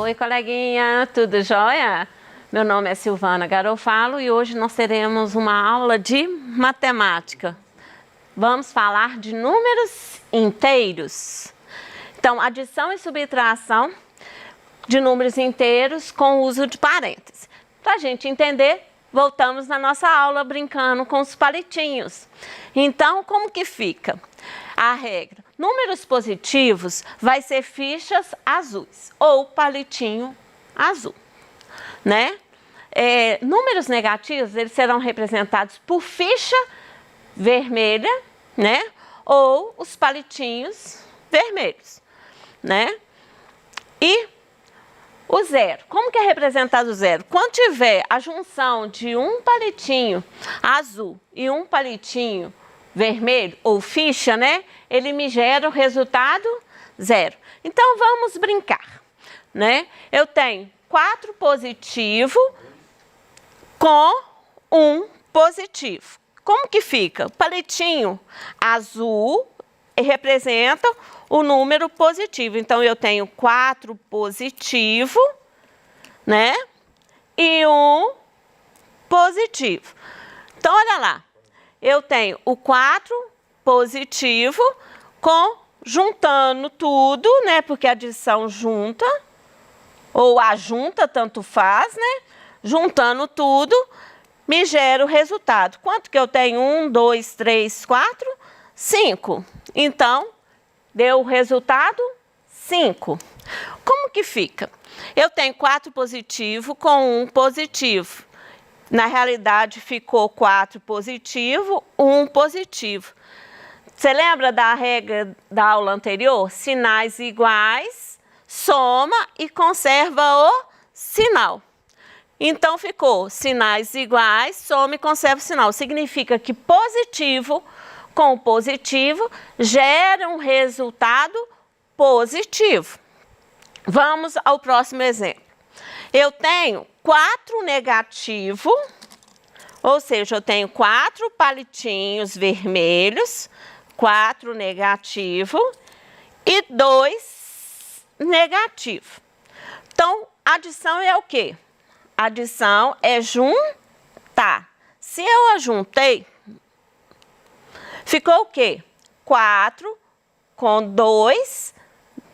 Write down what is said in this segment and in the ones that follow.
Oi, coleguinha, tudo jóia? Meu nome é Silvana Garofalo e hoje nós teremos uma aula de matemática. Vamos falar de números inteiros. Então, adição e subtração de números inteiros com o uso de parênteses. Para a gente entender, voltamos na nossa aula brincando com os palitinhos. Então, como que fica? A regra, números positivos vai ser fichas azuis ou palitinho azul, né? Números negativos, eles serão representados por ficha vermelha, né? Ou os palitinhos vermelhos, né? E o zero, como que é representado o zero? Quando tiver a junção de um palitinho azul e um palitinho vermelho, ou ficha, né? Ele me gera o resultado zero. Então, vamos brincar, né? Eu tenho 4 positivo com 1 positivo. Como que fica? O palitinho azul representa o número positivo. Então, eu tenho 4 positivo, né? E 1 positivo. Então, olha lá. Eu tenho o 4 positivo juntando tudo, né? Porque a adição junta, ou a junta, tanto faz, né? Juntando tudo, me gera o resultado. Quanto que eu tenho? 1, 2, 3, 4, 5. Então, deu o resultado 5. Como que fica? Eu tenho 4 positivo com 1 positivo. Na realidade, ficou 4 positivo, 1 positivo. Você lembra da regra da aula anterior? Sinais iguais, soma e conserva o sinal. Então, ficou sinais iguais, soma e conserva o sinal. Significa que positivo com positivo gera um resultado positivo. Vamos ao próximo exemplo. Eu tenho 4 negativo, ou seja, eu tenho 4 palitinhos vermelhos, 4 negativo e 2 negativo. Então, adição é o quê? Adição é juntar. Se eu ajuntei, ficou o quê? 4 com 2,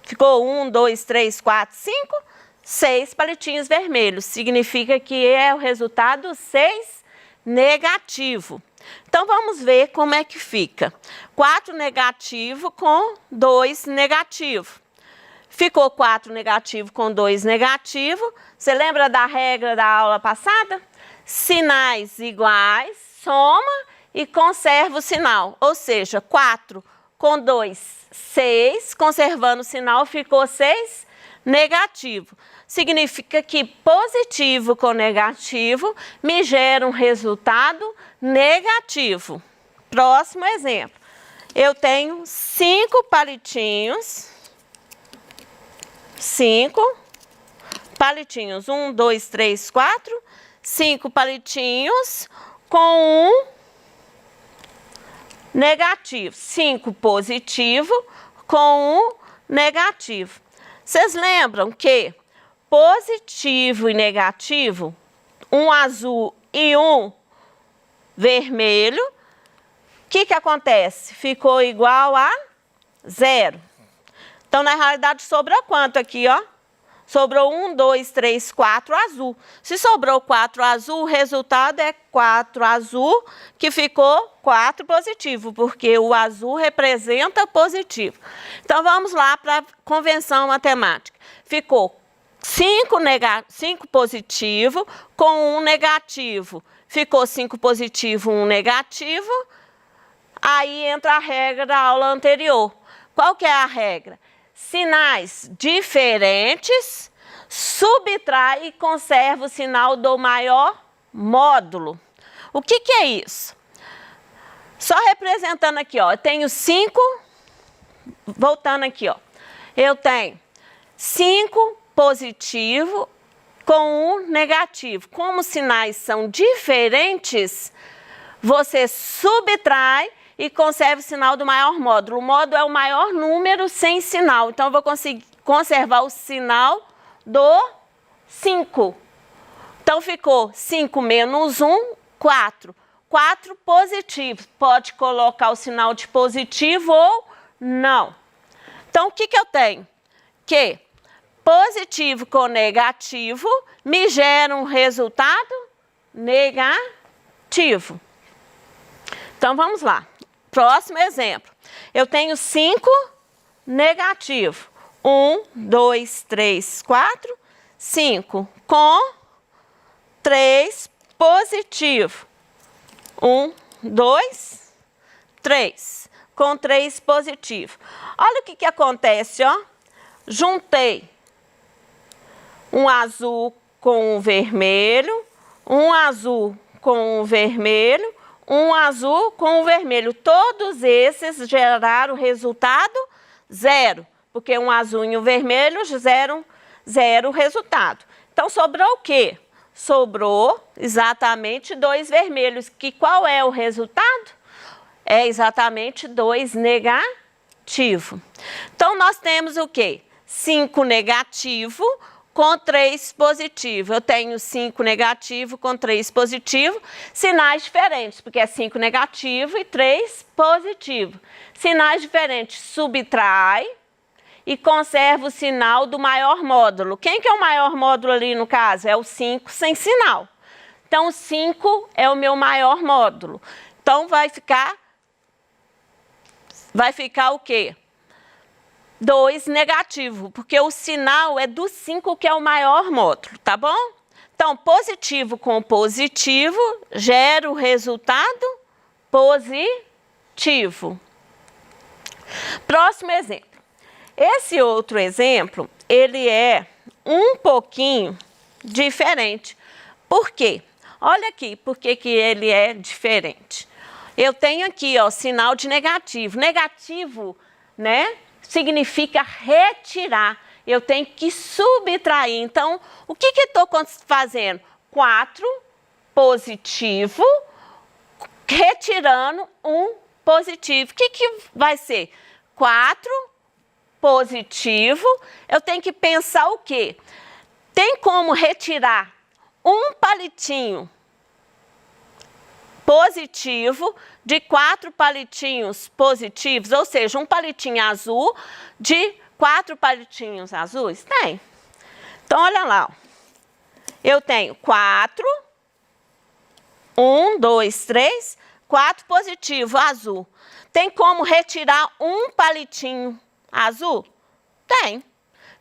ficou 1, 2, 3, 4, 5, 6 palitinhos vermelhos. Significa que é o resultado 6 negativo. Então, vamos ver como é que fica. 4 negativo com 2 negativo. Ficou 4 negativo com 2 negativo. Você lembra da regra da aula passada? Sinais iguais, soma e conserva o sinal. Ou seja, 4 com 2, 6. Conservando o sinal, ficou 6 negativo. Significa que positivo com negativo me gera um resultado negativo. Próximo exemplo. Eu tenho 5 palitinhos. 5 palitinhos. 1, 2, 3, 4. 5 palitinhos com 1 negativo. 5 positivo com 1 negativo. Vocês lembram que positivo e negativo, um azul e um vermelho, o que acontece? Ficou igual a 0. Então, na realidade, sobrou quanto aqui, ó? Sobrou 1, 2, 3, 4 azul. Se sobrou 4 azul, o resultado é 4 azul, que ficou 4 positivo, porque o azul representa positivo. Então, vamos lá para a convenção matemática. Ficou 5 positivo com 1 negativo. Ficou 5 positivo, 1 negativo. Aí entra a regra da aula anterior. Qual que é a regra? Sinais diferentes, subtrai e conserva o sinal do maior módulo. O que é isso? Só representando aqui, ó, eu tenho 5, voltando aqui, ó, eu tenho 5 positivo com 1 negativo. Como os sinais são diferentes, você subtrai e conserva o sinal do maior módulo. O módulo é o maior número sem sinal. Então, eu vou conseguir conservar o sinal do 5. Então, ficou 5 menos 1, 4. 4 positivo. Pode colocar o sinal de positivo ou não. Então, o que eu tenho? Que positivo com negativo me gera um resultado negativo. Então, vamos lá. Próximo exemplo. Eu tenho 5 negativo. 1, 2, 3, 4, 5. Com 3 positivo. 1, 2, 3. Com 3 positivo. Olha o que acontece, ó. Juntei um azul com um vermelho, um azul com um vermelho, um azul com um vermelho. Todos esses geraram resultado 0, porque um azul e um vermelho geram 0 resultado. Então, sobrou o quê? Sobrou exatamente 2 vermelhos, que qual é o resultado? É exatamente 2 negativo. Então, nós temos o quê? 5 negativo com 3 positivo. Eu tenho 5 negativo com 3 positivo, sinais diferentes, porque é 5 negativo e 3 positivo. Sinais diferentes, subtrai e conserva o sinal do maior módulo. Quem que é o maior módulo ali no caso? É o 5 sem sinal. Então, o 5 é o meu maior módulo. Então, vai ficar o quê? 2 negativo, porque o sinal é do 5 que é o maior módulo, tá bom? Então, positivo com positivo gera o resultado positivo. Próximo exemplo. Esse outro exemplo, ele é um pouquinho diferente. Por quê? Olha aqui, por que ele é diferente. Eu tenho aqui, ó, sinal de negativo. Negativo, né? Significa retirar. Eu tenho que subtrair. Então, o que estou fazendo? 4 positivo, retirando um positivo. O que vai ser? 4 positivo. Eu tenho que pensar o quê? Tem como retirar um palitinho positivo de 4 palitinhos positivos, ou seja, um palitinho azul de 4 palitinhos azuis? Tem. Então, olha lá. Ó. Eu tenho 4, 1, 2, 3, 4 positivo, azul. Tem como retirar um palitinho azul? Tem.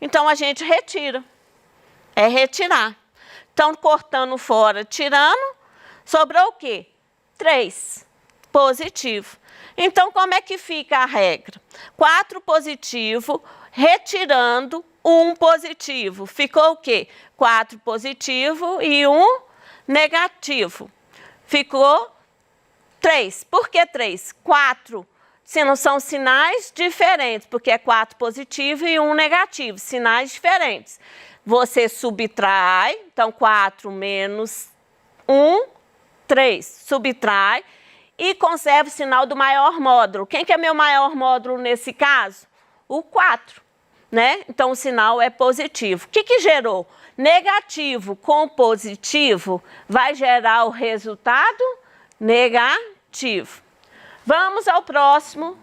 Então, a gente retira. É retirar. Então, cortando fora, tirando, sobrou o quê? 3 positivo. Então, como é que fica a regra? 4 positivo, retirando um positivo. Ficou o quê? 4 positivo e 1 negativo. Ficou 3. Por que 3? 4. Se não são sinais diferentes, porque é 4 positivo e 1 negativo. Sinais diferentes. Você subtrai, então 4 menos 1, 3. Subtrai e conserva o sinal do maior módulo. Quem que é meu maior módulo nesse caso? O 4, né? Então, o sinal é positivo. O que gerou? Negativo com positivo vai gerar o resultado negativo. Vamos ao próximo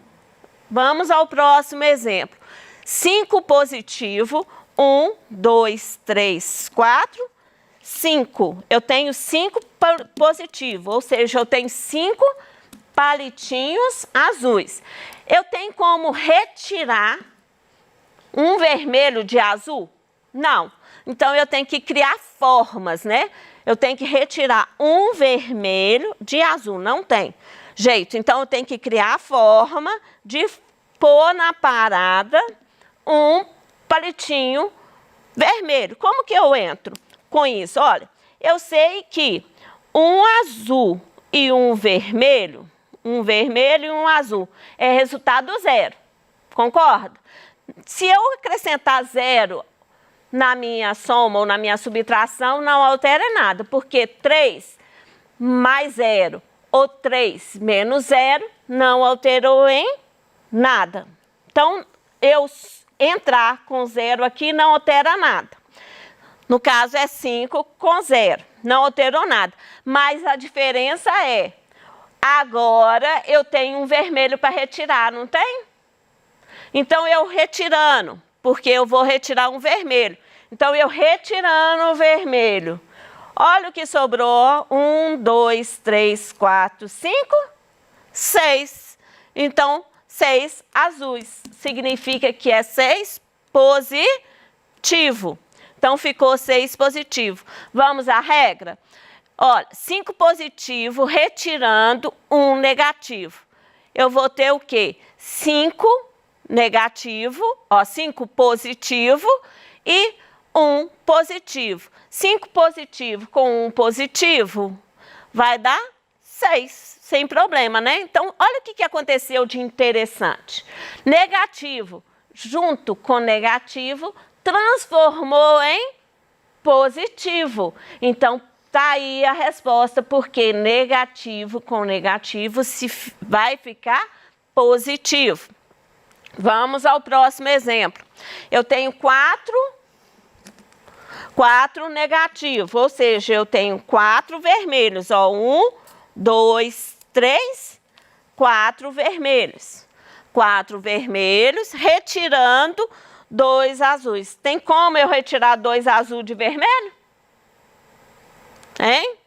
exemplo. 5 positivo, 1, 2, 3, 4, 5. Eu tenho 5 positivo, ou seja, eu tenho 5 palitinhos azuis. Eu tenho como retirar um vermelho de azul? Não. Então, eu tenho que criar formas, né? Eu tenho que retirar um vermelho de azul. Não tem jeito. Então, eu tenho que criar a forma de pôr na parada um palitinho vermelho. Como que eu entro com isso? Olha, eu sei que um azul e um vermelho e um azul, é resultado 0. Concorda? Se eu acrescentar 0 na minha soma ou na minha subtração, não altera nada, porque 3 mais 0 ou 3 menos 0 não alterou em nada. Então, eu entrar com 0 aqui não altera nada. No caso é 5 com 0, não alterou nada. Mas a diferença é, agora eu tenho um vermelho para retirar, não tem? Então eu retirando, porque eu vou retirar um vermelho. Então eu retirando o vermelho. Olha o que sobrou, 1, 2, 3, 4, 5, 6. Então 6 azuis, significa que é 6 positivo. Então, ficou 6 positivo. Vamos à regra? Olha, 5 positivo, retirando 1 negativo. Eu vou ter o quê? 5 negativo, ó, 5 positivo e 1 positivo. 5 positivo com 1 positivo vai dar 6, sem problema, né? Então, olha o que aconteceu de interessante. Negativo junto com negativo transformou em positivo. Então, tá aí a resposta, porque negativo com negativo vai ficar positivo. Vamos ao próximo exemplo. Eu tenho 4 negativos, ou seja, eu tenho 4 vermelhos. Ó, 1, 2, 3, 4 vermelhos. 4 vermelhos, retirando 2 azuis. Tem como eu retirar 2 azuis de vermelho? Hein?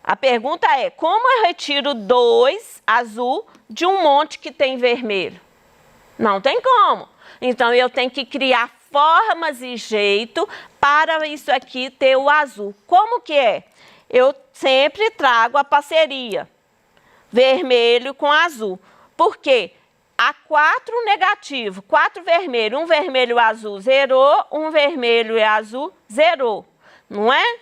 A pergunta é, como eu retiro 2 azul de um monte que tem vermelho? Não tem como. Então, eu tenho que criar formas e jeito para isso aqui ter o azul. Como que é? Eu sempre trago a parceria, vermelho com azul. Por quê? Há 4 negativos, 4 vermelhos, um vermelho e azul zerou, um vermelho e azul zerou, não é?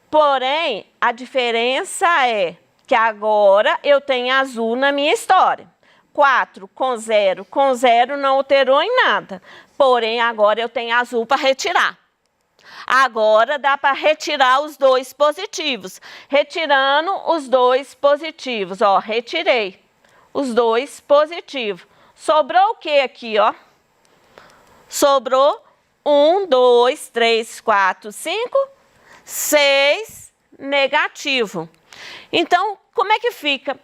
Porém, a diferença é que agora eu tenho azul na minha história. 4 com 0 não alterou em nada. Porém, agora eu tenho azul para retirar. Agora dá para retirar os 2 positivos. Retirando os 2 positivos, ó, retirei os 2 positivos. Sobrou o que aqui, ó? Sobrou 1, 2, 3, 4, 5, 6 negativo. Então, como é que fica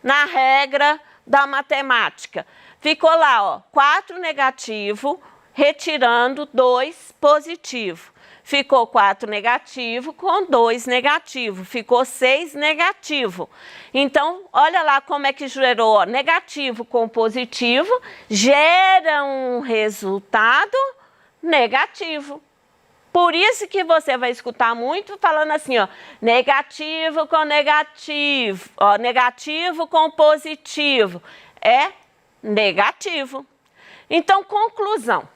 na regra da matemática? Ficou lá, ó, 4 negativo, retirando 2 positivo. Ficou 4 negativo com 2 negativo. Ficou 6 negativo. Então, olha lá como é que gerou, ó, negativo com positivo, gera um resultado negativo. Por isso que você vai escutar muito falando assim, ó, negativo com negativo, ó, negativo com positivo, é negativo. Então, conclusão.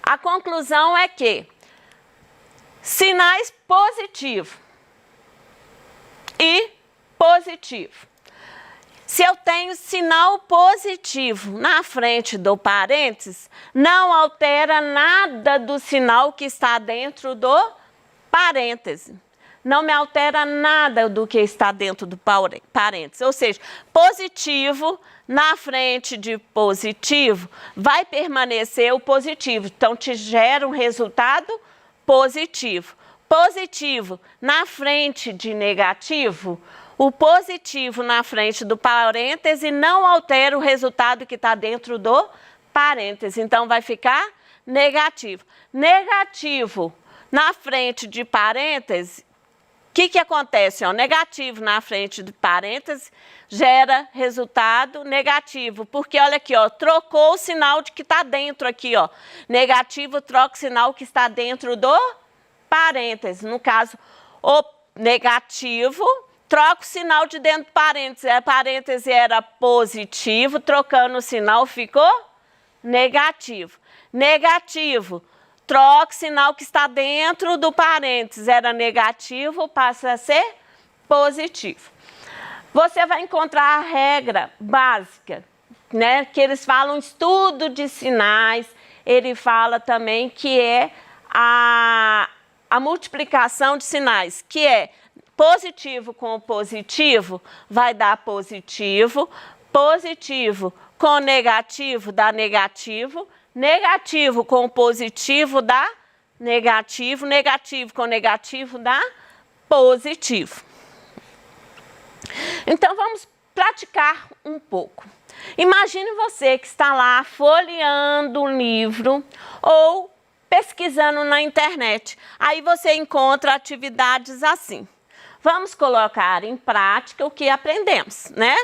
A conclusão é que sinais positivo e positivo. Se eu tenho sinal positivo na frente do parênteses, não altera nada do sinal que está dentro do parêntese. Não me altera nada do que está dentro do parênteses. Ou seja, positivo na frente de positivo vai permanecer o positivo. Então, te gera um resultado positivo. Positivo na frente de negativo, o positivo na frente do parêntese não altera o resultado que está dentro do parêntese. Então, vai ficar negativo. Negativo na frente de parêntese, o que acontece? Ó, negativo na frente de parêntese gera resultado negativo. Porque, olha aqui, ó, trocou o sinal de que está dentro aqui, ó. Negativo troca o sinal que está dentro do parêntese. No caso, o negativo troca o sinal de dentro do parêntese. A parêntese era positivo, trocando o sinal ficou negativo. Negativo, troca o sinal que está dentro do parênteses. Era negativo, passa a ser positivo. Você vai encontrar a regra básica, né? Que eles falam estudo de sinais. Ele fala também que é a multiplicação de sinais, que é positivo com positivo vai dar positivo, positivo com negativo dá negativo, negativo com positivo dá negativo, negativo com negativo dá positivo. Então, vamos praticar um pouco. Imagine você que está lá folheando um livro ou pesquisando na internet. Aí você encontra atividades assim. Vamos colocar em prática o que aprendemos, né?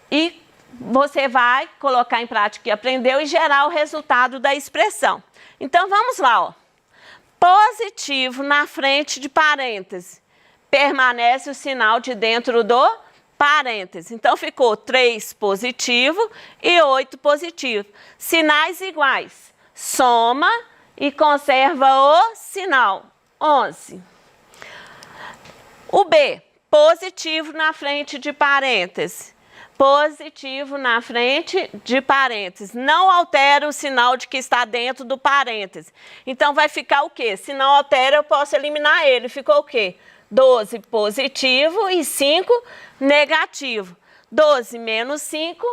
E você vai colocar em prática o que aprendeu e gerar o resultado da expressão. Então, vamos lá, ó. Positivo na frente de parêntese. Permanece o sinal de dentro do parêntese. Então, ficou 3 positivo e 8 positivo. Sinais iguais. Soma e conserva o sinal. 11. O B, positivo na frente de parêntese. Positivo na frente de parênteses. Não altera o sinal de que está dentro do parêntese. Então, vai ficar o quê? Se não altera, eu posso eliminar ele. Ficou o quê? 12 positivo e 5 negativo. 12 menos 5,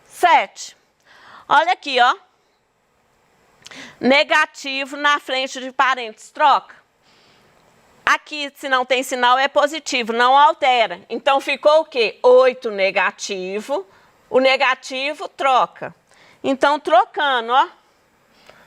7. Olha aqui, ó. Negativo na frente de parênteses. Troca. Aqui, se não tem sinal, é positivo, não altera. Então, ficou o quê? 8 negativo. O negativo troca. Então, trocando, ó.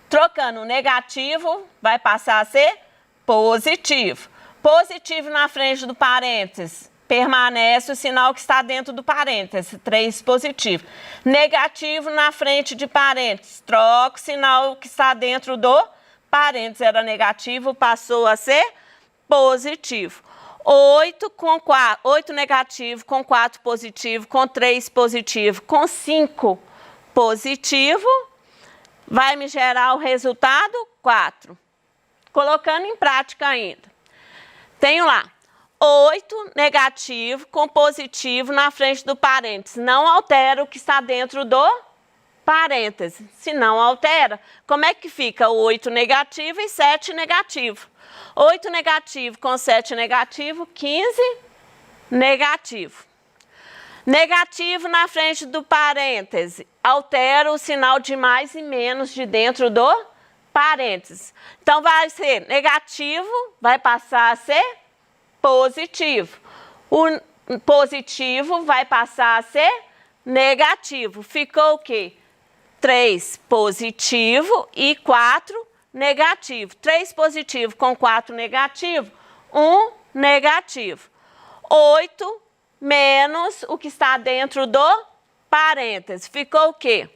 Trocando o negativo, vai passar a ser positivo. Positivo na frente do parênteses. Permanece o sinal que está dentro do parênteses. 3 positivo. Negativo na frente de parênteses. Troca o sinal que está dentro do parênteses. Era negativo, passou a ser positivo. 8 negativo, com 4 positivo, com 3 positivo, com 5 positivo, vai me gerar o resultado 4. Colocando em prática ainda. Tenho lá 8 negativo com positivo na frente do parênteses. Não altera o que está dentro do parênteses. Se não altera, como é que fica? 8 negativo e 7 negativo. 8 negativo com 7 negativo, 15 negativo. Negativo na frente do parêntese. Altera o sinal de mais e menos de dentro do parênteses. Então, vai ser negativo, vai passar a ser positivo. O positivo vai passar a ser negativo. Ficou o quê? 3 positivo e 4 negativo. 3 positivo com 4 negativo, 1 negativo. 8 menos o que está dentro do parêntese. Ficou o quê?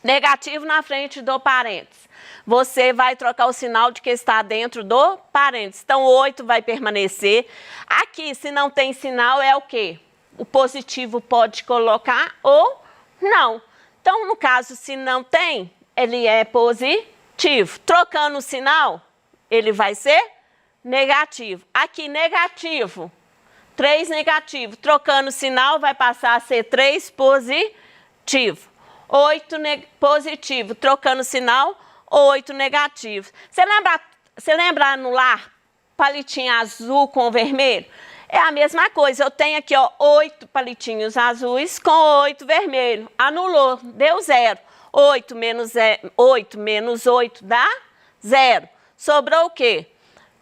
Negativo na frente do parêntese. Você vai trocar o sinal de que está dentro do parêntese. Então, 8 vai permanecer. Aqui, se não tem sinal, é o quê? O positivo pode colocar ou não. Então, no caso, se não tem, ele é positivo. Trocando o sinal, ele vai ser negativo. Aqui, negativo. 3 negativo. Trocando o sinal, vai passar a ser 3 positivo. 8 positivo. Trocando o sinal, 8 negativo. Você lembra no lar, palitinho azul com vermelho? É a mesma coisa. Eu tenho aqui, ó, 8 palitinhos azuis com 8 vermelhos. Anulou, deu 0. 8 menos 8 dá 0. Sobrou o quê?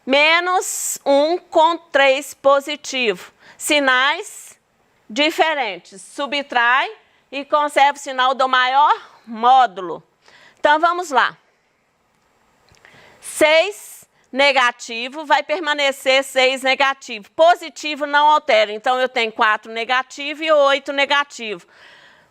Menos 1 com 3 positivo. Sinais diferentes. Subtrai e conserva o sinal do maior módulo. Então, vamos lá. 6 negativo vai permanecer 6 negativo. Positivo não altera. Então, eu tenho 4 negativo e 8 negativo.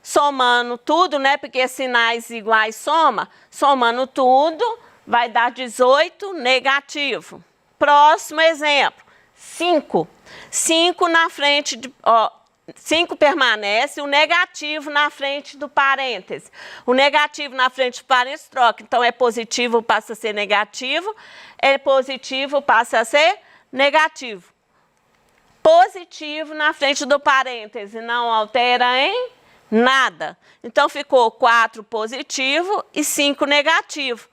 Somando tudo, né? Porque sinais iguais soma. Somando tudo, vai dar 18 negativo. Próximo exemplo. 5. 5 na frente de... Ó, 5 permanece, o negativo na frente do parêntese. O negativo na frente do parêntese troca. Então, é positivo, passa a ser negativo. É positivo, passa a ser negativo. Positivo na frente do parêntese. Não altera em nada. Então, ficou 4 positivo e 5 negativo.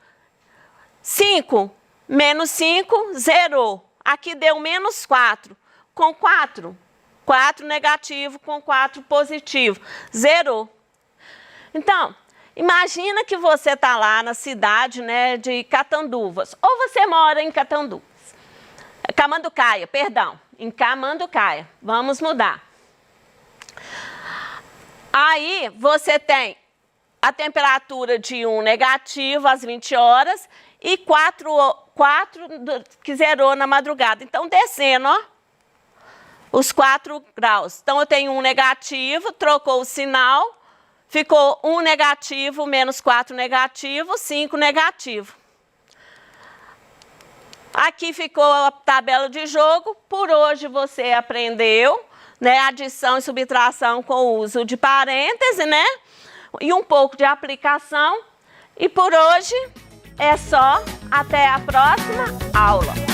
5 menos 5, zerou. Aqui deu menos 4. Com 4 negativo com 4 positivo. Zerou. Então, Imagina que você está lá na cidade, né, de Catanduvas, ou você mora em Catanduvas. Camanducaia, perdão, em Camanducaia. Vamos mudar. Aí você tem a temperatura de 1 negativo às 20 horas e 4 que zerou na madrugada. Então, descendo, ó, os 4 graus. Então, eu tenho 1 negativo, trocou o sinal, ficou 1 negativo menos 4 negativo, 5 negativo. Aqui ficou a tabela de jogo. Por hoje você aprendeu, né, adição e subtração com o uso de parêntese, né? E um pouco de aplicação. E por hoje é só. Até a próxima aula.